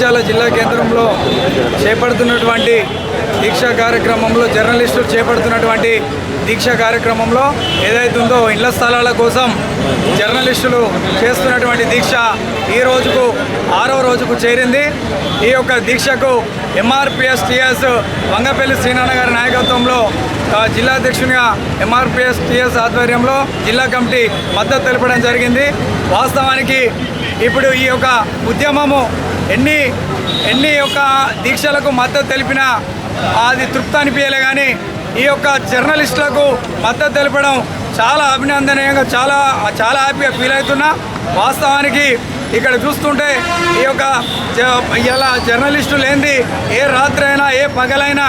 జగిత్యాల జిల్లా కేంద్రంలో చేపడుతున్నటువంటి దీక్షా కార్యక్రమంలో జర్నలిస్టులు చేపడుతున్నటువంటి దీక్షా కార్యక్రమంలో ఏదైతుందో ఇళ్ల స్థలాల కోసం జర్నలిస్టులు చేస్తున్నటువంటి దీక్ష ఈ రోజుకు 6వ రోజుకు చేరింది. ఈ యొక్క దీక్షకు ఎంఆర్పిఎస్ టీఎస్ వంగపల్లి శ్రీనారాయణ గారి నాయకత్వంలో జిల్లా అధ్యక్షునిగా ఎంఆర్పిఎస్ టీఎస్ ఆధ్వర్యంలో జిల్లా కమిటీ మద్దతు తెలపడం జరిగింది. వాస్తవానికి ఇప్పుడు ఈ యొక్క ఉద్యమము ఎన్ని యొక్క దీక్షలకు మద్దతు తెలిపినా అది తృప్తి అనిపించలే, కానీ ఈ యొక్క జర్నలిస్టులకు మద్దతు తెలపడం చాలా అభినందనీయంగా చాలా హ్యాపీగా ఫీల్ అవుతున్నా. వాస్తవానికి ఇక్కడ చూస్తుంటే ఈ యొక్క ఇలా జర్నలిస్టులు లేనిది ఏ రాత్రి అయినా ఏ పగలైనా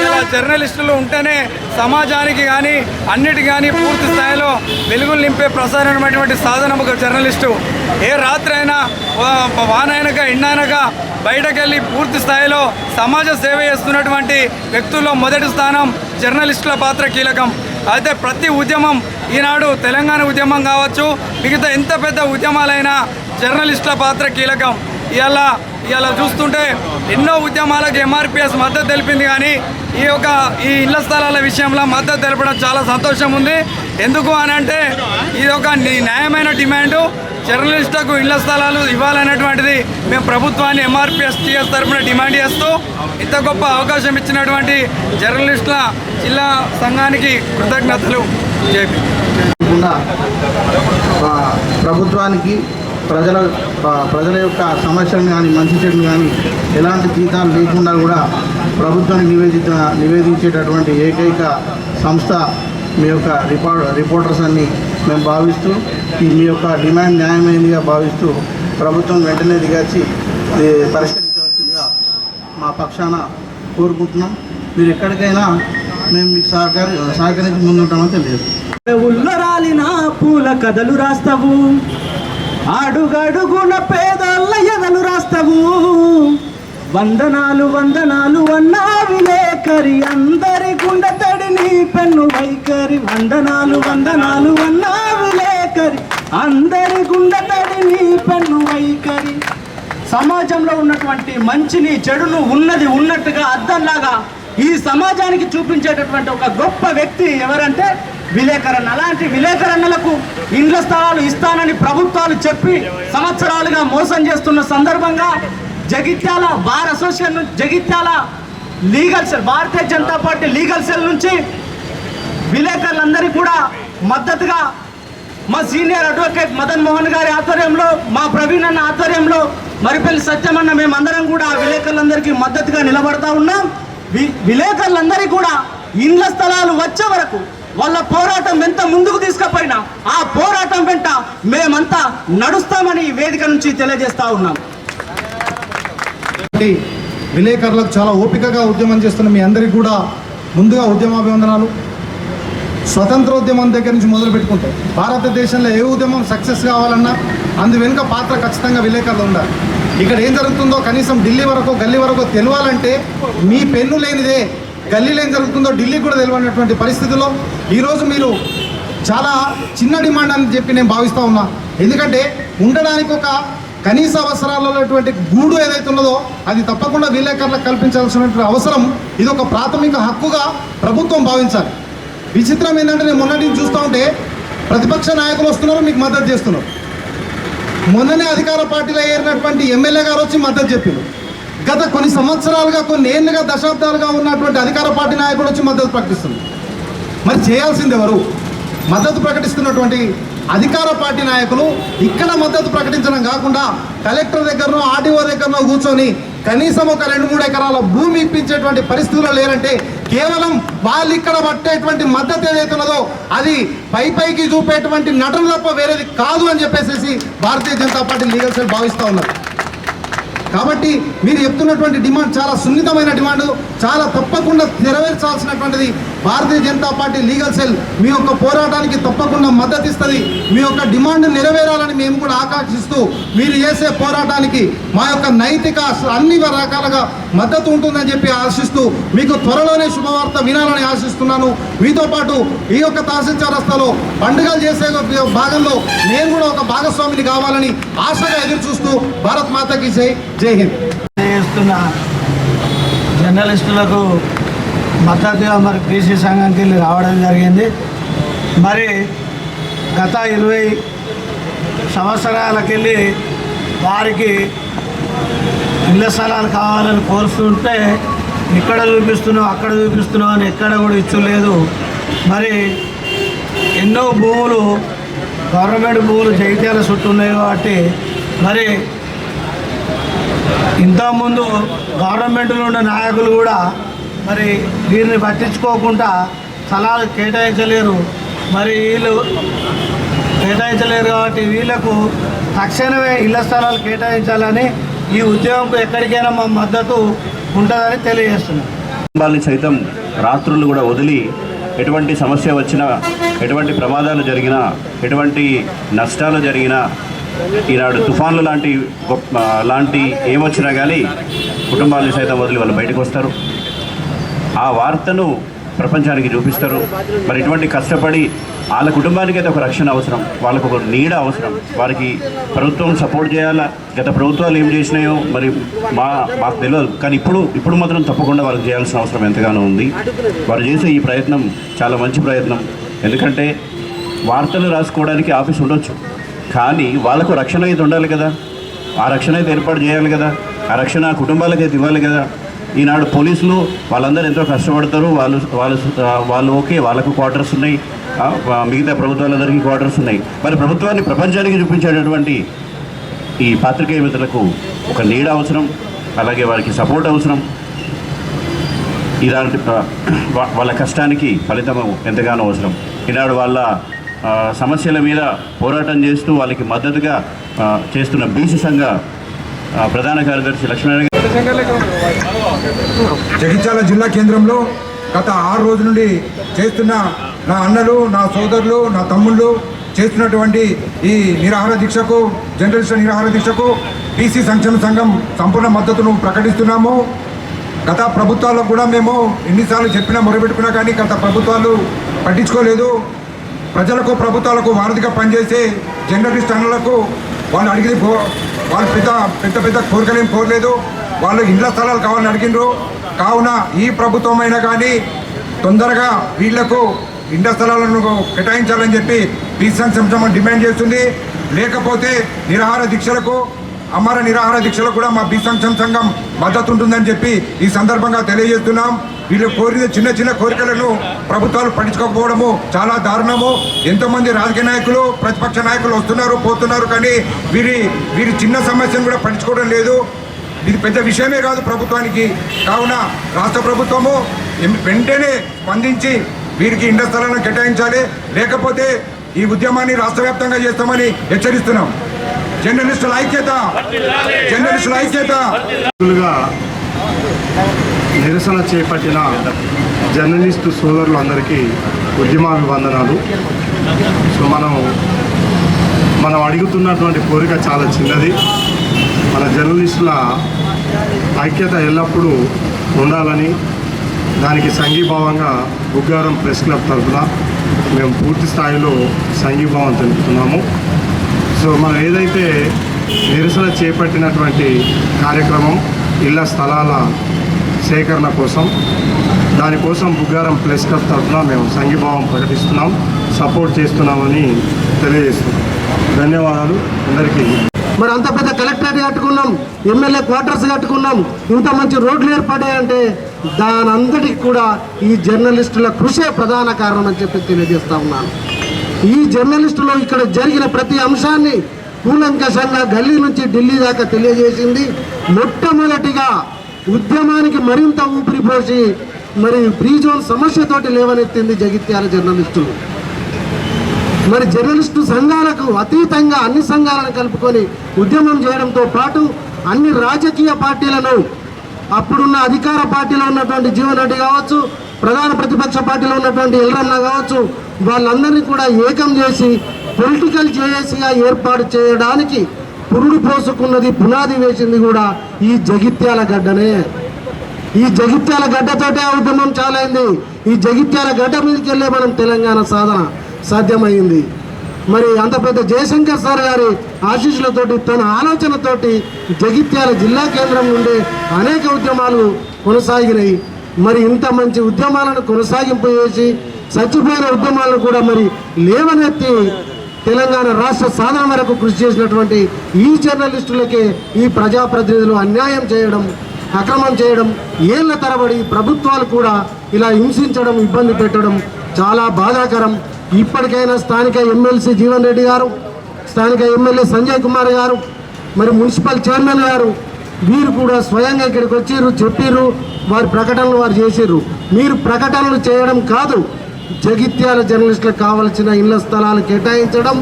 ఇలా జర్నలిస్టులు ఉంటేనే సమాజానికి కానీ అన్నిటికీ కానీ పూర్తి స్థాయిలో వెలుగులు నింపే ప్రసారమైనటువంటి సాధనం ఒక జర్నలిస్టు. ఏ రాత్రి అయినా వానైనక ఎండైనక బయటకెళ్ళి పూర్తి స్థాయిలో సమాజ సేవ చేస్తున్నటువంటి వ్యక్తుల్లో మొదటి స్థానం జర్నలిస్టుల పాత్ర కీలకం. అయితే ప్రతి ఉద్యమం ఈనాడు తెలంగాణ ఉద్యమం కావచ్చు, మిగతా ఎంత పెద్ద ఉద్యమాలైనా జర్నలిస్టుల పాత్ర కీలకం. ఇలా చూస్తుంటే ఎన్నో ఉద్యమాలకు ఎంఆర్పిఎస్ మద్దతు తెలిపింది, కానీ ఈ ఇళ్ల స్థలాల విషయంలో మద్దతు తెలపడం చాలా సంతోషం ఉంది. ఎందుకు అని అంటే ఇది ఒక న్యాయమైన డిమాండు. జర్నలిస్టులకు ఇళ్ల స్థలాలు ఇవ్వాలనేటువంటిది మేము ప్రభుత్వాన్ని ఎంఆర్పిఎస్ టీఎస్ తరఫున డిమాండ్ చేస్తూ ఇంత గొప్ప అవకాశం ఇచ్చినటువంటి జర్నలిస్టుల జిల్లా సంఘానికి కృతజ్ఞతలు. జేపీ ప్రభుత్వానికి ప్రజల యొక్క సమస్యలను కానీ మంచి చెడులు కానీ ఎలాంటి జీతాలు లేకుండా కూడా ప్రభుత్వానికి నివేదించేటటువంటి ఏకైక సంస్థ మీ యొక్క రిపోర్టర్స్ అని మేము భావిస్తూ మీ యొక్క డిమాండ్ న్యాయమైనదిగా భావిస్తూ ప్రభుత్వం వెంటనే దిగొచ్చి పరిష్కరించవలసిందిగా మా పక్షాన కోరుకుంటున్నాం. మీరు ఎక్కడికైనా మేము మీకు సహకరించి ముందుంటామని తెలియదు. ఉల్లరాలిన పూల కథలు రాస్తావు, అడుగడుగున పేదల ఎదలు రాస్తావు, వందనాలు వందనాలు అన్నా విలేకరి, అందరి గుండె తడి నీ పెన్ను వైఖరి. వందనాలు వందనాలు అన్నా విలేకరి, అందరి గుండె తడి నీ పెన్ను వైఖరి. సమాజంలో ఉన్నటువంటి మంచిని చెడును ఉన్నది ఉన్నట్టుగా అద్దంలాగా ఈ సమాజానికి చూపించేటటువంటి ఒక గొప్ప వ్యక్తి ఎవరంటే విలేకరన్న. అలాంటి విలేకరన్నలకు ఇండ్ల స్థలాలు ఇస్తానని ప్రభుత్వాలు చెప్పి సంవత్సరాలుగా మోసం చేస్తున్న సందర్భంగా Jagtial bar association, Jagtial legal cell, Bharatiya Janata party legal cell నుంచి విలేకరులందరికీ కూడా మద్దతుగా మా సీనియర్ అడ్వకేట్ మదన్ మోహన్ గారి ఆధ్వర్యంలో, మా ప్రవీణ్ అన్న ఆధ్వర్యంలో, మరిపల్లి సత్యమన్న మేమందరం కూడా విలేకరులందరికీ మద్దతుగా నిలబడతా ఉన్నాం. విలేకరులందరికీ కూడా ఇండ్ల స్థలాలు వచ్చే వరకు వాళ్ళ పోరాటం ఎంత ముందుకు తీసుకుపోయినా ఆ పోరాటం వెంట మేమంతా నడుస్తామని వేదిక నుంచి తెలియజేస్తా ఉన్నాం. విలేకరులకు చాలా ఓపికగా ఉద్యమం చేస్తున్న మీ అందరికీ కూడా ముందుగా ఉద్యమాభివందనాలు. స్వతంత్రోద్యమం దగ్గర నుంచి మొదలు పెట్టుకుంటే భారతదేశంలో ఏ ఉద్యమం సక్సెస్ కావాలన్నా అందు వెనుక పాత్ర ఖచ్చితంగా విలేకరులు ఉండాలి. ఇక్కడ ఏం జరుగుతుందో కనీసం ఢిల్లీ వరకు గల్లీ వరకు తెలియాలంటే మీ పెన్ను లేనిదే గల్లీలో ఏం జరుగుతుందో ఢిల్లీ కూడా తెలియనటువంటి పరిస్థితుల్లో ఈరోజు మీరు చాలా చిన్న డిమాండ్ అని చెప్పి నేను భావిస్తూ ఉన్నా. ఎందుకంటే ఉండడానికి ఒక కనీస అవసరాలలో ఉన్నటువంటి గూడు ఏదైతే ఉన్నదో అది తప్పకుండా విలేకరులకు కల్పించాల్సినటువంటి అవసరం, ఇది ఒక ప్రాథమిక హక్కుగా ప్రభుత్వం భావించాలి. విచిత్రం ఏంటంటే నేను మొన్నటి చూస్తూ ఉంటే ప్రతిపక్ష నాయకులు వస్తున్నారు, మీకు మద్దతు చేస్తున్నారు. మొన్ననే అధికార పార్టీలో ఏరినటువంటి ఎమ్మెల్యే గారు వచ్చి మద్దతు చెప్పారు. గత కొన్ని సంవత్సరాలుగా, కొన్ని ఏళ్ళుగా, దశాబ్దాలుగా ఉన్నటువంటి అధికార పార్టీ నాయకులు వచ్చి మద్దతు ప్రకటిస్తున్నారు. మరి చేయాల్సింది ఎవరు? మద్దతు ప్రకటిస్తున్నటువంటి అధికార పార్టీ నాయకులు ఇక్కడ మద్దతు ప్రకటించడం కాకుండా కలెక్టర్ దగ్గరనో ఆర్డీఓ దగ్గరనో కూర్చొని కనీసం ఒక 2-3 ఎకరాల భూమి ఇప్పించేటువంటి పరిస్థితుల్లో లేరంటే కేవలం వాళ్ళు ఇక్కడ పట్టేటువంటి మద్దతు ఏదైతే ఉన్నదో అది పైకి చూపేటువంటి నటన తప్ప వేరేది కాదు అని చెప్పేసి భారతీయ జనతా పార్టీ లీగల్ సెల్ భావిస్తూ ఉన్నారు. కాబట్టి మీరు చెప్తున్నటువంటి డిమాండ్ చాలా సున్నితమైన డిమాండ్, చాలా తప్పకుండా నెరవేర్చాల్సినటువంటిది. భారతీయ Janata party legal sell me యొక్క పోరాటానికి తప్పకుండా మద్దతు ఇస్తుంది. మీ యొక్క డిమాండ్ నెరవేరాలని మేము కూడా ఆకాంక్షిస్తూ మీరు చేసే పోరాటానికి మా యొక్క నైతిక అన్ని రకాలుగా మద్దతు ఉంటుందని చెప్పి ఆశిస్తూ మీకు త్వరలోనే శుభవార్త వినాలని ఆశిస్తున్నాను. మీతో పాటు ఈ యొక్క తహసీల్ చౌరస్తాలో పండుగలు చేసే భాగంలో నేను కూడా ఒక భాగస్వామిని కావాలని ఆశగా ఎదురు చూస్తూ భారత్ మాతకి జై. జై హింద్. చేస్తున్న జర్నలిస్టులకు మద్దతుగా మరి బీసీ సంఘానికి వెళ్ళి రావడం జరిగింది. మరి గత 20 సంవత్సరాలకెళ్ళి వారికి ఇళ్ల స్థలాలు కావాలని కోరుతుంటే ఇక్కడ చూపిస్తున్నాం అక్కడ చూపిస్తున్నాం అని ఎక్కడ కూడా ఇచ్చలేదు. మరి ఎన్నో భూములు గవర్నమెంట్ భూములు జగిత్యాల చుట్టూ ఉన్నాయి కాబట్టి మరి ఇంతకుముందు గవర్నమెంట్లో ఉన్న నాయకులు కూడా మరి వీరిని పట్టించుకోకుండా స్థలాలు కేటాయించలేరు. మరి వీళ్ళు కేటాయించలేరు కాబట్టి వీళ్లకు తక్షణమే ఇళ్ల స్థలాలు కేటాయించాలని ఈ ఉద్యమంకు ఎక్కడికైనా మా మద్దతు ఉంటుందని తెలియజేస్తున్నాం. కుటుంబాన్ని సైతం రాత్రులు కూడా వదిలి ఎటువంటి సమస్య వచ్చినా, ఎటువంటి ప్రమాదాలు జరిగినా, ఎటువంటి నష్టాలు జరిగినా, ఈనాడు తుఫాన్లు లాంటి ఏమొచ్చినా కానీ కుటుంబాన్ని సైతం వదిలి వాళ్ళు బయటకు వస్తారు. ఆ వార్తను ప్రపంచానికి చూపిస్తారు. మరి ఇటువంటి కష్టపడి వాళ్ళ కుటుంబానికి అయితే ఒక రక్షణ అవసరం, వాళ్ళకు ఒక నీడ అవసరం. వారికి ప్రభుత్వం సపోర్ట్ చేయాలా. గత ప్రభుత్వాలు ఏం చేసినాయో మరి మాకు తెలియదు, కానీ ఇప్పుడు మాత్రం తప్పకుండా వాళ్ళకి చేయాల్సిన అవసరం ఎంతగానో ఉంది. వారు చేసే ఈ ప్రయత్నం చాలా మంచి ప్రయత్నం. ఎందుకంటే వార్తలు రాసుకోవడానికి ఆఫీస్ ఉండొచ్చు, కానీ వాళ్ళకు రక్షణ అయితే ఉండాలి కదా. ఆ రక్షణ అయితే ఏర్పాటు చేయాలి కదా. ఆ రక్షణ కుటుంబాలకైతే ఇవ్వాలి కదా. ఈనాడు పోలీసులు వాళ్ళందరూ ఎంతో కష్టపడతారు. వాళ్ళు ఓకే, వాళ్ళకు క్వార్టర్స్ ఉన్నాయి, మిగతా ప్రభుత్వాలందరికీ క్వార్టర్స్ ఉన్నాయి. మరి ప్రభుత్వాన్ని ప్రపంచానికి చూపించేటటువంటి ఈ పాత్రికేయ మిత్రులకు ఒక నీడ అవసరం, అలాగే వారికి సపోర్ట్ అవసరం. ఇలాంటి వాళ్ళ కష్టానికి ఫలితం ఎంతగానో అవసరం. ఈనాడు వాళ్ళ సమస్యల మీద పోరాటం చేస్తూ వాళ్ళకి మద్దతుగా చేస్తున్న బీసీ సంఘ ప్రధాన కార్యదర్శి లక్ష్మీనారాయణ జగిత్యాల జిల్లా కేంద్రంలో గత 6 రోజుల నుండి చేస్తున్న నా అన్నలు, నా సోదరులు, నా తమ్ముళ్ళు చేస్తున్నటువంటి ఈ నిరాహార దీక్షకు, జర్నలిస్టుల నిరాహార దీక్షకు బీసీ సంక్షేమ సంఘం సంపూర్ణ మద్దతును ప్రకటిస్తున్నాము. గత ప్రభుత్వాలకు కూడా మేము ఎన్నిసార్లు చెప్పినా మొరబెట్టుకున్నా కానీ గత ప్రభుత్వాలు పట్టించుకోలేదు. ప్రజలకు, ప్రభుత్వాలకు వారధిగా పనిచేసే జర్నలిస్ట్ అన్నలకు వాళ్ళు అడిగింది వాళ్ళు పెద్ద కోరికలేం కోరలేదు. వాళ్ళు ఇండ్ల స్థలాలు కావాలని అడిగినారు. కావున ఈ ప్రభుత్వం అయినా కానీ తొందరగా వీళ్లకు ఇండ్ల స్థలాలను కేటాయించాలని చెప్పి బీసీ సంక్షేమ డిమాండ్ చేస్తుంది. లేకపోతే నిరాహార దీక్షలకు, అమర నిరాహార దీక్షలకు కూడా మా బీసీ సంక్షేమ సంఘం మద్దతు ఉంటుందని చెప్పి ఈ సందర్భంగా తెలియజేస్తున్నాం. వీళ్ళు కోరిన చిన్న కోరికలను ప్రభుత్వాలు పట్టించుకోకపోవడము చాలా దారుణము. ఎంతోమంది రాజకీయ నాయకులు, ప్రతిపక్ష నాయకులు వస్తున్నారు, పోతున్నారు, కానీ వీరి చిన్న సమస్యను కూడా పట్టించుకోవడం లేదు. ఇది పెద్ద విషయమే కాదు ప్రభుత్వానికి. కావున రాష్ట్ర ప్రభుత్వము వెంటనే స్పందించి వీరికి ఇండ్ల స్థలాలను కేటాయించాలి. లేకపోతే ఈ ఉద్యమాన్ని రాష్ట్ర వ్యాప్తంగా చేస్తామని హెచ్చరిస్తున్నాం. జర్నలిస్టుల ఐక్యత, జర్నలిస్టుల ఐక్యత. నిరసన చేపట్టిన జర్నలిస్టు సోదరులందరికీ ఉద్యమాభివందనాలు. సో మనం అడుగుతున్నటువంటి కోరిక చాలా చిన్నది. మన జర్నలిస్టుల ఐక్యత ఎల్లప్పుడూ ఉండాలని, దానికి సంఘీభావంగా బుగ్గారం ప్రెస్ క్లబ్ తరఫున మేము పూర్తి స్థాయిలో సంఘీభావం తెలుపుతున్నాము. సో మనం ఏదైతే నిరసన చేపట్టినటువంటి కార్యక్రమం ఇళ్ల స్థలాల సేకరణ కోసం, దానికోసం బుగ్గారం ప్రెస్ క్లబ్ తరఫున మేము సంఘీభావం ప్రకటిస్తున్నాం, సపోర్ట్ చేస్తున్నామని తెలియజేస్తున్నాం. ధన్యవాదాలు అందరికీ. మరి అంత పెద్ద కలెక్టరేట్ కట్టుకున్నాం, ఎమ్మెల్యే క్వార్టర్స్ కట్టుకున్నాం, ఇంత మంచి రోడ్లు ఏర్పడాయంటే దాని అంతటికి కూడా ఈ జర్నలిస్టుల కృషే ప్రధాన కారణం అని చెప్పి తెలియజేస్తా ఉన్నాను. ఈ జర్నలిస్టులు ఇక్కడ జరిగిన ప్రతి అంశాన్ని కూలంకషంగా గల్లీ నుంచి ఢిల్లీ దాకా తెలియజేసింది. మొట్టమొదటిగా ఉద్యమానికి మరింత ఊపిరి పోసి మరి ఫ్రీ జోన్ సమస్యతోటి లేవనెత్తింది జగిత్యాల జర్నలిస్టులు. మరి జర్నలిస్టు సంఘాలకు అతీతంగా అన్ని సంఘాలను కలుపుకొని ఉద్యమం చేయడంతో పాటు అన్ని రాజకీయ పార్టీలను, అప్పుడున్న అధికార పార్టీలో ఉన్నటువంటి జీవన్ రెడ్డి కావచ్చు, ప్రధాన ప్రతిపక్ష పార్టీలో ఉన్నటువంటి ఎల్రన్న కావచ్చు, వాళ్ళందరినీ కూడా ఏకం చేసి పొలిటికల్ జేఏసీగా ఏర్పాటు చేయడానికి పురుడు పోసుకున్నది, పునాది వేసింది కూడా ఈ జగిత్యాల గడ్డనే. ఈ జగిత్యాల గడ్డతోటే ఆ ఉద్యమం చాలైంది. ఈ జగిత్యాల గడ్డ మీదకి వెళ్ళే మనం తెలంగాణ సాధన సాధ్యమైంది. మరి అంత పెద్ద జయశంకర్ సార్ గారి ఆశీస్సులతోటి తన ఆలోచనతోటి జగిత్యాల జిల్లా కేంద్రం నుండి అనేక ఉద్యమాలు కొనసాగినాయి. మరి ఇంత మంచి ఉద్యమాలను కొనసాగింపు చేసి చచ్చిపోయిన ఉద్యమాలను కూడా మరి లేవనెత్తి తెలంగాణ రాష్ట్ర సాధన వరకు కృషి చేసినటువంటి ఈ జర్నలిస్టులకే ఈ ప్రజాప్రతినిధులు అన్యాయం చేయడం, అక్రమం చేయడం, ఏళ్ల తరబడి ప్రభుత్వాలు కూడా ఇలా హింసించడం, ఇబ్బంది పెట్టడం చాలా బాధాకరం. ఇప్పటికైనా స్థానిక ఎమ్మెల్సీ జీవన్ రెడ్డి గారు, స్థానిక ఎమ్మెల్యే సంజయ్ కుమార్ గారు, మరి మున్సిపల్ చైర్మన్ గారు వీరు కూడా స్వయంగా ఇక్కడికి వచ్చిర్రు, చెప్పిర్రు, వారి ప్రకటనలు వారు చేసిర్రు. మీరు ప్రకటనలు చేయడం కాదు, జగిత్యాల జర్నలిస్టులకు కావాల్సిన ఇళ్ల స్థలాలు కేటాయించడం,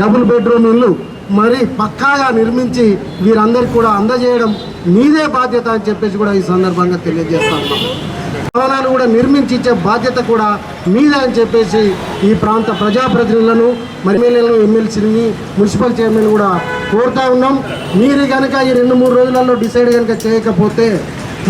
డబుల్ బెడ్రూమ్ ఇల్లు మరి పక్కాగా నిర్మించి వీరందరికీ కూడా అందజేయడం మీదే బాధ్యత అని చెప్పేసి కూడా ఈ సందర్భంగా తెలియజేస్తా ఉన్నాం. భవనాలు కూడా నిర్మించి ఇచ్చే బాధ్యత కూడా మీదే అని చెప్పేసి ఈ ప్రాంత ప్రజాప్రతినిధులను మరి ఎమ్మెల్యేలను, ఎమ్మెల్సీని, మున్సిపల్ చైర్మన్ కూడా కోరుతా ఉన్నాం. మీరు కనుక ఈ 2-3 రోజులలో డిసైడ్ కనుక చేయకపోతే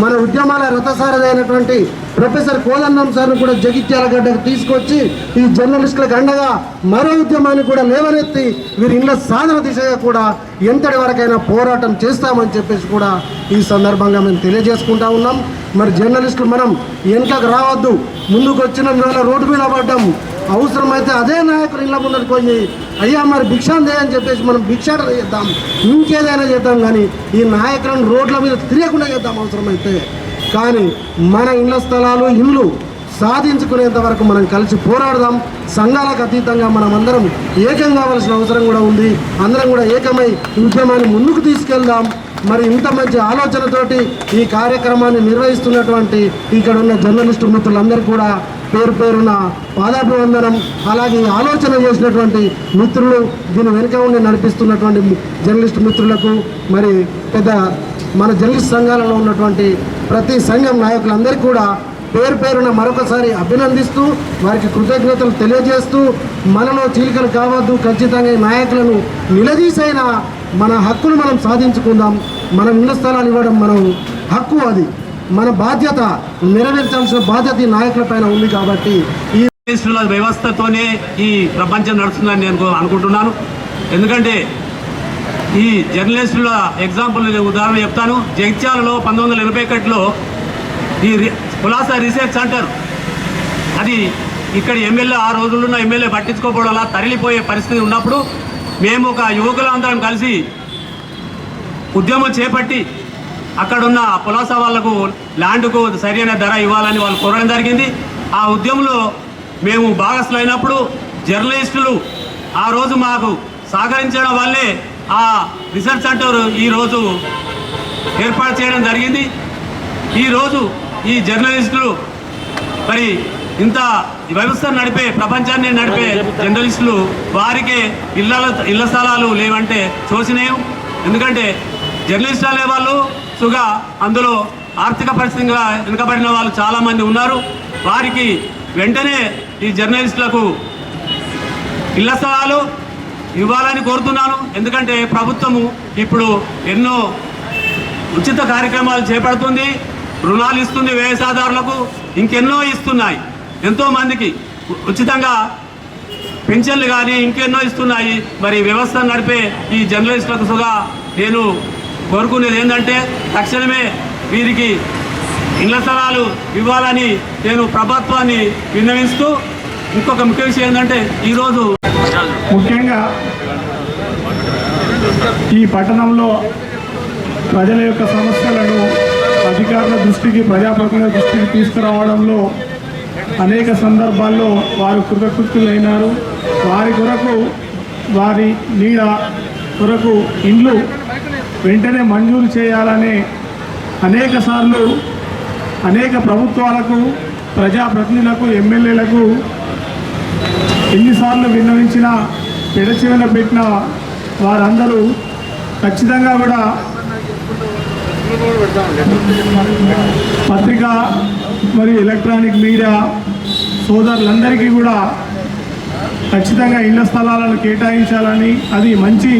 మన ఉద్యమాల రథసారథి అయినటువంటి ప్రొఫెసర్ కోదండం సార్ను కూడా జగిత్యాల గడ్డకు తీసుకొచ్చి ఈ జర్నలిస్టులకు అండగా మరో ఉద్యమాన్ని కూడా లేవనెత్తి వీరి ఇళ్ల సాధన దిశగా కూడా ఎంతటి వరకైనా పోరాటం చేస్తామని చెప్పేసి కూడా ఈ సందర్భంగా మేము తెలియజేసుకుంటా ఉన్నాం. మరి జర్నలిస్టులు మనం వెనుకకు రావద్దు, ముందుకు వచ్చిన వేళ రోడ్డు మీద పడ్డాం. అవసరమైతే అదే నాయకులు ఇళ్ళ ముందరికి పోయి అయ్యా మరి భిక్షాందే అని చెప్పేసి మనం భిక్షాటన చేద్దాం, ఇంకేదైనా చేద్దాం, కానీ ఈ నాయకులను రోడ్ల మీద తిరగకుండా చేద్దాం అవసరమైతే. కానీ మన ఇళ్ల స్థలాలు, ఇల్లు సాధించుకునేంత వరకు మనం కలిసి పోరాడదాం. సంఘాలకు అతీతంగా మనం అందరం ఏకం కావాల్సిన అవసరం కూడా ఉంది. అందరం కూడా ఏకమై ఈ ఉద్యమాన్ని ముందుకు తీసుకెళ్దాం. మరి ఇంత మంచి ఆలోచనతోటి ఈ కార్యక్రమాన్ని నిర్వహిస్తున్నటువంటి ఇక్కడ ఉన్న జర్నలిస్టు మిత్రులందరూ కూడా పేరు పేరున పాదాభివందనం. అలాగే ఆలోచన చేసినటువంటి మిత్రులు, దీని వెనుక ఉండి నడిపిస్తున్నటువంటి జర్నలిస్టు మిత్రులకు, మరి పెద్ద మన జర్నలిస్ట్ సంఘాలలో ఉన్నటువంటి ప్రతి సంఘం నాయకులందరికీ కూడా పేరు పేరున మరొకసారి అభినందిస్తూ వారికి కృతజ్ఞతలు తెలియజేస్తూ, మనలో చీలికలు కావద్దు, ఖచ్చితంగా ఈ నాయకులను నిలదీసైనా మన హక్కును మనం సాధించుకుందాం. మనం ఇళ్ల స్థలాలు ఇవ్వడం మనం హక్కు, అది మన బాధ్యత, నెరవేర్చాల్సిన బాధ్యత ఈ నాయకుల పైన ఉంది. కాబట్టి ఈ వ్యవస్థతోనే ఈ ప్రపంచం నడుస్తుందని నేను అనుకుంటున్నాను. ఎందుకంటే ఈ జర్నలిస్టుల ఎగ్జాంపుల్ ఉదాహరణ చెప్తాను. జగిత్యాలలో 1981లో ఈ పులాస రీసెర్చ్ సెంటర్, అది ఇక్కడ ఎమ్మెల్యే, ఆ రోజుల్లో ఎమ్మెల్యే పట్టించుకోకపోవడం అలా తరలిపోయే పరిస్థితి ఉన్నప్పుడు మేము ఒక యువకులందరం కలిసి ఉద్యమం చేపట్టి అక్కడున్న పులాస వాళ్లకు ల్యాండ్కు సరైన ధర ఇవ్వాలని వాళ్ళు కోరడం జరిగింది. ఆ ఉద్యమంలో మేము భాగస్థులైనప్పుడు జర్నలిస్టులు ఆ రోజు మాకు సహకరించడం వల్లే ఆ రీసెర్చ్ సెంటర్ ఈరోజు ఏర్పాటు చేయడం జరిగింది. ఈరోజు ఈ జర్నలిస్టులు మరి ఇంత వ్యవస్థను నడిపే, ప్రపంచాన్ని నడిపే జర్నలిస్టులు వారికి ఇళ్ల స్థలాలు లేవంటే చూసినాం. ఎందుకంటే జర్నలిస్టులు అనే వాళ్ళు సుగా అందులో ఆర్థిక పరిస్థితిగా వెనుకబడిన వాళ్ళు చాలామంది ఉన్నారు. వారికి వెంటనే ఈ జర్నలిస్టులకు ఇళ్ల స్థలాలు ఇవ్వాలని కోరుతున్నాను. ఎందుకంటే ప్రభుత్వము ఇప్పుడు ఎన్నో ఉచిత కార్యక్రమాలు చేపడుతుంది, రుణాలు ఇస్తుంది వ్యవసాయదారులకు, ఇంకెన్నో ఇస్తున్నాయి. ఎంతోమందికి ఉచితంగా పెన్షన్లు కానీ ఇంకెన్నో ఇస్తున్నాయి. మరి వ్యవస్థను నడిపే ఈ జర్నలిస్టులకు సుగా నేను కోరుకునేది ఏంటంటే తక్షణమే వీరికి ఇళ్ల స్థలాలు ఇవ్వాలని నేను ప్రభుత్వాన్ని విన్నవిస్తూ, ఇంకొక ముఖ్య విషయం ఏంటంటే ఈరోజు ముఖ్యంగా ఈ పట్టణంలో ప్రజల యొక్క సమస్యలను అధికారుల దృష్టికి, ప్రజాప్రతినిధుల దృష్టికి తీసుకురావడంలో అనేక సందర్భాల్లో వారు కృతకృత్యులైనారు. వారి కొరకు, వారి నీడ కొరకు ఇండ్లు వెంటనే మంజూరు చేయాలని అనేక సార్లు అనేక ప్రభుత్వాలకు, ప్రజాప్రతినిధులకు, ఎమ్మెల్యేలకు ఎన్నిసార్లు విన్నవించినా పెడచెవిన పెట్టిన వారందరూ ఖచ్చితంగా కూడా పత్రిక మరియు ఎలక్ట్రానిక్ మీడియా సోదరులందరికీ కూడా ఖచ్చితంగా ఇళ్ల స్థలాలను కేటాయించాలని, అది మంచి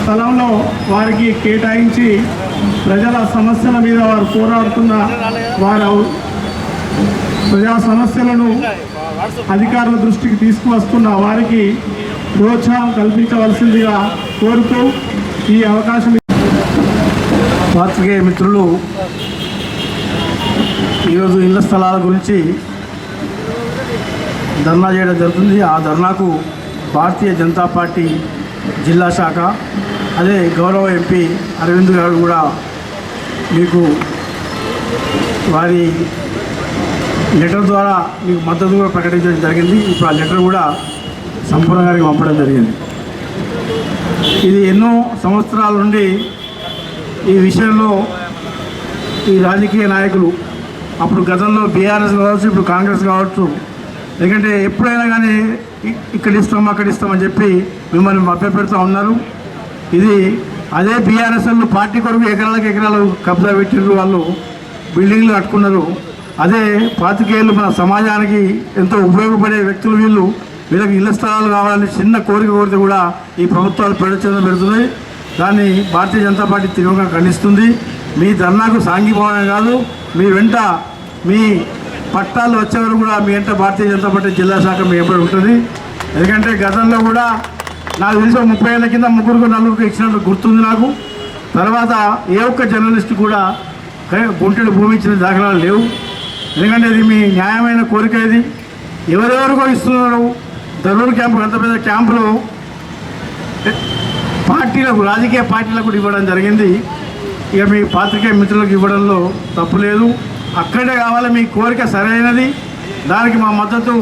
స్థలంలో వారికి కేటాయించి ప్రజల సమస్యల మీద వారు పోరాడుతున్న వారు ప్రజా సమస్యలను అధికారుల దృష్టికి తీసుకువస్తున్న వారికి ప్రోత్సాహం కల్పించవలసిందిగా కోరుతూ ఈ అవకాశం పాత్రికేయ మిత్రులు, ఈరోజు ఇళ్ల స్థలాల గురించి ధర్నా చేయడం జరుగుతుంది. ఆ ధర్నాకు భారతీయ జనతా పార్టీ జిల్లా శాఖ, అదే గౌరవ ఎంపీ అరవింద్ గారు కూడా మీకు వారి లెటర్ ద్వారా మీకు మద్దతు కూడా ప్రకటించడం జరిగింది. ఇప్పుడు ఆ లెటర్ కూడా సంపూర్ణ గారికి పంపడం జరిగింది. ఇది ఎన్నో సంవత్సరాల నుండి ఈ విషయంలో ఈ రాజకీయ నాయకులు, అప్పుడు గతంలో బీఆర్ఎస్ కావచ్చు, ఇప్పుడు కాంగ్రెస్ కావచ్చు, ఎందుకంటే ఎప్పుడైనా కానీ ఇక్కడ ఇస్తాం అక్కడ ఇస్తామని చెప్పి మిమ్మల్ని మభ్యపెడుతూ ఉన్నారు. ఇది అదే బీఆర్ఎస్ వాళ్ళు పార్టీ కొరకు ఎకరాలు కబ్జా పెట్టిర్రు, వాళ్ళు బిల్డింగ్లు కట్టుకున్నారు. అదే పాతికేళ్ళు మన సమాజానికి ఎంతో ఉపయోగపడే వ్యక్తులు వీళ్ళకి ఇళ్ల స్థలాలు కావాలని చిన్న కోరిక కోరితే కూడా ఈ ప్రభుత్వాలు ప్రయోజనం పెడుతున్నాయి. దాన్ని భారతీయ జనతా పార్టీ తీవ్రంగా ఖండిస్తుంది. మీ ధర్నాకు సాంఘీభావమే కాదు, మీ వెంట మీ పట్టాలు వచ్చేవారు కూడా మీ వెంట భారతీయ జనతా పార్టీ జిల్లా శాఖ మీ ఎప్పుడు ఉంటుంది. ఎందుకంటే గతంలో కూడా నాకు తెలిసి 30 ఏళ్ళ కింద 3-4 ఇచ్చినట్టు గుర్తుంది నాకు. తర్వాత ఏ ఒక్క జర్నలిస్ట్ కూడా గుంటెడు భూమి ఇచ్చిన దాఖలాలు లేవు. ఎందుకంటే ఇది మీ న్యాయమైన కోరిక. ఇది ఎవరెవరికో ఇస్తున్నారు. ధరూర్ క్యాంపు, అంత పెద్ద క్యాంపులో పార్టీలకు, రాజకీయ పార్టీలకు కూడా ఇవ్వడం జరిగింది. ఇక మీ పాత్రికేయ మిత్రులకు ఇవ్వడంలో తప్పు లేదు. అక్కడే కావాలి, మీ కోరిక సరైనది, దానికి మా మద్దతు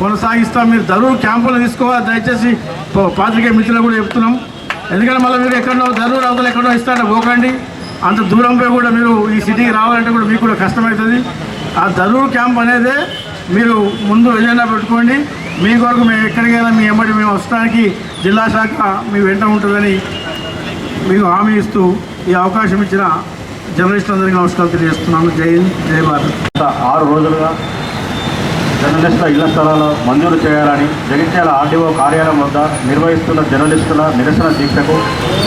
కొనసాగిస్తాం. మీరు ధరూర్ క్యాంపులు తీసుకోవాలి దయచేసి పాత్రికేయ మిత్రులకు కూడా చెప్తున్నాం. ఎందుకంటే మళ్ళీ మీరు ఎక్కడో ధరూర్ అవతల ఎక్కడో ఇస్తారంటే పోకండి. అంత దూరంపై కూడా మీరు ఈ సిటీకి రావాలంటే కూడా మీకు కూడా కష్టమవుతుంది. ఆ ధరూర్ క్యాంప్ అనేదే మీరు ముందు ఎజెండా పెట్టుకోండి. మీ కొరకు మేము ఎక్కడికైనా మీ ఎమ్మడి మేము వస్తానికి జిల్లా శాఖ మీ వెంట ఉంటుందని మీకు హామీ ఇస్తూ ఈ అవకాశం ఇచ్చిన జర్నలిస్టులందరికీ నమస్కారం తెలియజేస్తున్నాను. జై హింద్, జై భారత్. 6 రోజులుగా జర్నలిస్టుల ఇళ్ల స్థలాలు మంజూరు చేయాలని జగిత్యాల ఆర్డీఓ కార్యాలయం వద్ద నిర్వహిస్తున్న జర్నలిస్టుల నిరసన దీక్షకు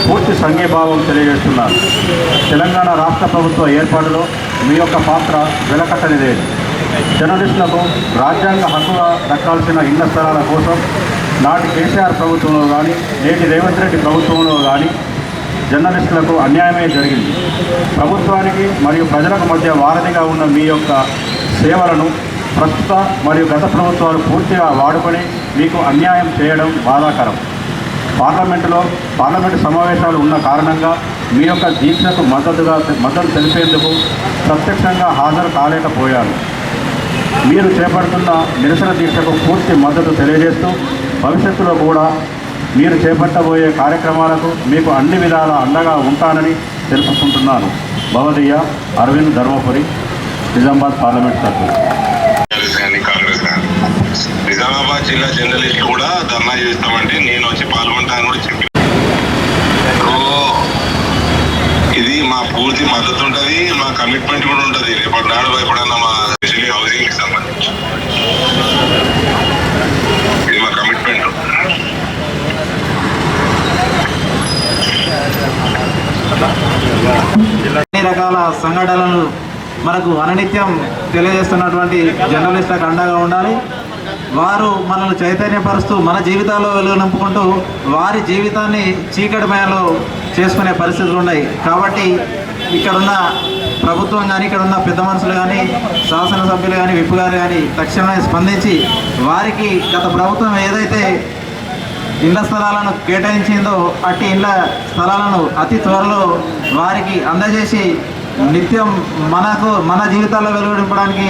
పూర్తి సంఘీభావం తెలియజేస్తున్నారు. తెలంగాణ రాష్ట్ర ప్రభుత్వ ఏర్పాటులో మీ యొక్క పాత్ర వెలకట్టనిదే. జర్నలిస్టులకు రాజ్యాంగ హక్కుగా దక్కాల్సిన ఇళ్ల స్థలాల కోసం నాటి కేసీఆర్ ప్రభుత్వంలో కానీ నేటి రేవంత్ రెడ్డి ప్రభుత్వంలో కానీ జర్నలిస్టులకు అన్యాయమే జరిగింది. ప్రభుత్వానికి మరియు ప్రజలకు మధ్య వారధిగా ఉన్న మీ యొక్క సేవలను ప్రస్తుత మరియు గత ప్రభుత్వాలు పూర్తిగా వాడుకొని మీకు అన్యాయం చేయడం బాధాకరం. పార్లమెంటు సమావేశాలు ఉన్న కారణంగా మీ యొక్క దీక్షకు మద్దతు తెలిపేందుకు ప్రత్యక్షంగా హాజరు కాలేకపోయాను. మీరు చేపడుతున్న నిరసన దీక్షకు పూర్తి మద్దతు తెలియజేస్తూ భవిష్యత్తులో కూడా మీరు చేపట్టబోయే కార్యక్రమాలకు మీకు అన్ని విధాల అండగా ఉంటానని తెలుపుకుంటున్నాను. భవదీయ అరవింద్, ధర్మపురి, నిజామాబాద్ పార్లమెంట్ సభ్యులు. కాంగ్రెస్ నిజామాబాద్ జిల్లా జర్నలిస్టులు కూడా ధర్నా చేస్తామంటే నేను వచ్చి పాల్గొంటాను కూడా చెప్పి, ఇది మా పూర్తి మద్దతు ఉంటుంది, మా కమిట్మెంట్ కూడా ఉంటుంది. రేపటి నాడు ఎప్పుడన్నా మా స్పెషల్లీ హౌసింగ్కి సంబంధించి ఇది మా కమిట్మెంట్. అన్ని రకాల సంఘటనలను మనకు అననిత్యం తెలియజేస్తున్నటువంటి జర్నలిస్టులకు అండగా ఉండాలి. వారు మనల్ని చైతన్యపరుస్తూ మన జీవితాల్లో వెలుగు నింపుకుంటూ వారి జీవితాన్ని చీకటిమయంలో చేసుకునే పరిస్థితులు ఉన్నాయి. కాబట్టి ఇక్కడున్న ప్రభుత్వం కానీ, ఇక్కడున్న పెద్ద మనుషులు కానీ, శాసనసభ్యులు కానీ, విప్ గారు కానీ తక్షణమే స్పందించి వారికి గత ప్రభుత్వం ఏదైతే ఇళ్ల స్థలాలను కేటాయించిందో అట్టి ఇళ్ల స్థలాలను అతి త్వరలో వారికి అందజేసి నిత్యం మన జీవితాల్లో వెలుగు నింపడానికి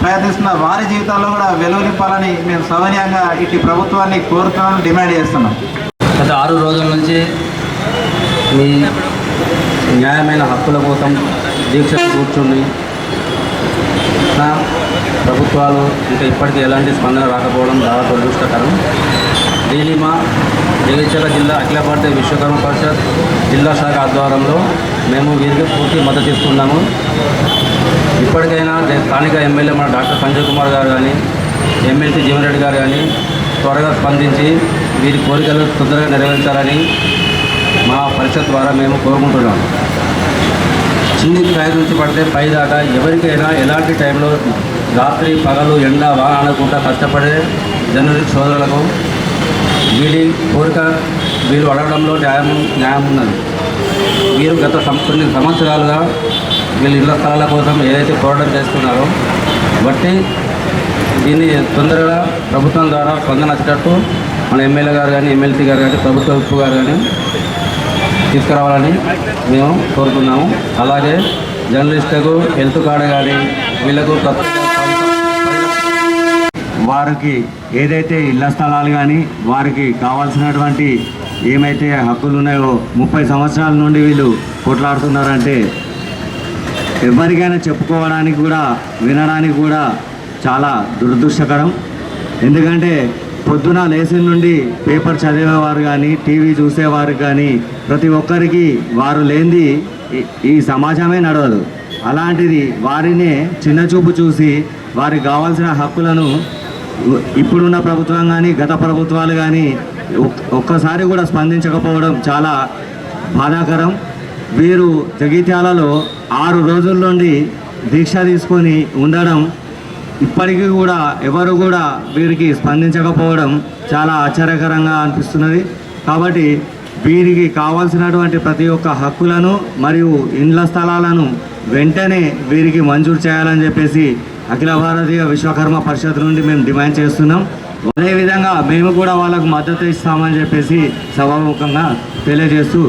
ప్రయత్నిస్తున్న వారి జీవితాల్లో కూడా వెలుగు నింపాలని మేము సవనీయంగా ఇటు ప్రభుత్వాన్ని కోరుతున్నాం, డిమాండ్ చేస్తున్నాం. గత 6 రోజుల నుంచి మీ న్యాయమైన హక్కుల కోసం దీక్ష కూర్చుని ప్రభుత్వాలు ఇంకా ఇప్పటికీ ఎలాంటి స్పందన రాకపోవడం చాలా దురదృష్టకరం. డీలిమా జగిత్యాల జిల్లా అఖిల భారతీయ విశ్వకర్మ పరిషత్ జిల్లా శాఖ ఆధ్వర్యంలో మేము వీరికి పూర్తి మద్దతు ఇస్తున్నాము. ఇప్పటికైనా స్థానిక ఎమ్మెల్యే మన డాక్టర్ సంజయ్ కుమార్ గారు కానీ, ఎమ్మెల్సీ జీవన్ రెడ్డి గారు కానీ త్వరగా స్పందించి వీరి కోరికలు తొందరగా నెరవేర్చాలని మా పరిషత్ ద్వారా మేము కోరుకుంటున్నాము. చిన్ని స్థాయి నుంచి పడితే పై దాకా ఎవరికైనా ఎలాంటి టైంలో రాత్రి పగలు ఎండ వాన అనకుండా కష్టపడే జర్నలిస్ట్ సోదరులకు వీరి కోరిక వీరు అడగడంలో న్యాయం ఉన్నది. వీరు గత కొన్ని సంవత్సరాలుగా వీళ్ళ ఇళ్ల స్థలాల కోసం ఏదైతే పోరాటం చేస్తున్నారో బట్టి దీన్ని తొందరగా ప్రభుత్వం ద్వారా స్పందన వచ్చేటట్టు మన ఎమ్మెల్యే గారు కానీ ఎమ్మెల్సీ గారు కానీ ప్రభుత్వ ఉప్పు గారు కానీ తీసుకురావాలని మేము కోరుతున్నాము. అలాగే జర్నలిస్టులకు హెల్త్ కార్డు కానీ వీళ్ళకు వారికి ఏదైతే ఇళ్ల స్థలాలు కానీ వారికి కావాల్సినటువంటి ఏమైతే హక్కులు ఉన్నాయో 30 సంవత్సరాల నుండి వీళ్ళు కొట్లాడుతున్నారంటే ఎవరికైనా చెప్పుకోవడానికి కూడా వినడానికి కూడా చాలా దురదృష్టకరం. ఎందుకంటే పొద్దున లేచిన నుండి పేపర్ చదివేవారు కానీ టీవీ చూసేవారు కానీ ప్రతి ఒక్కరికి వారు లేనిది ఈ సమాజమే నడవదు. అలాంటిది వారినే చిన్నచూపు చూసి వారికి కావాల్సిన హక్కులను ఇప్పుడున్న ప్రభుత్వం కానీ గత ప్రభుత్వాలు కానీ ఒక్కసారి కూడా స్పందించకపోవడం చాలా బాధాకరం. వీరు జగిత్యాలలో 6 రోజుల నుండి దీక్ష తీసుకొని ఉండడం ఇప్పటికీ కూడా ఎవరు కూడా వీరికి స్పందించకపోవడం చాలా ఆశ్చర్యకరంగా అనిపిస్తున్నది. కాబట్టి వీరికి కావాల్సినటువంటి ప్రతి ఒక్క హక్కులను మరియు ఇండ్ల స్థలాలను వెంటనే వీరికి మంజూరు చేయాలని చెప్పేసి అఖిల భారతీయ విశ్వకర్మ పరిషత్ నుండి మేము డిమాండ్ చేస్తున్నాం. అదేవిధంగా మేము కూడా వాళ్ళకు మద్దతు ఇస్తామని చెప్పేసి సభాముఖంగా తెలియజేస్తూ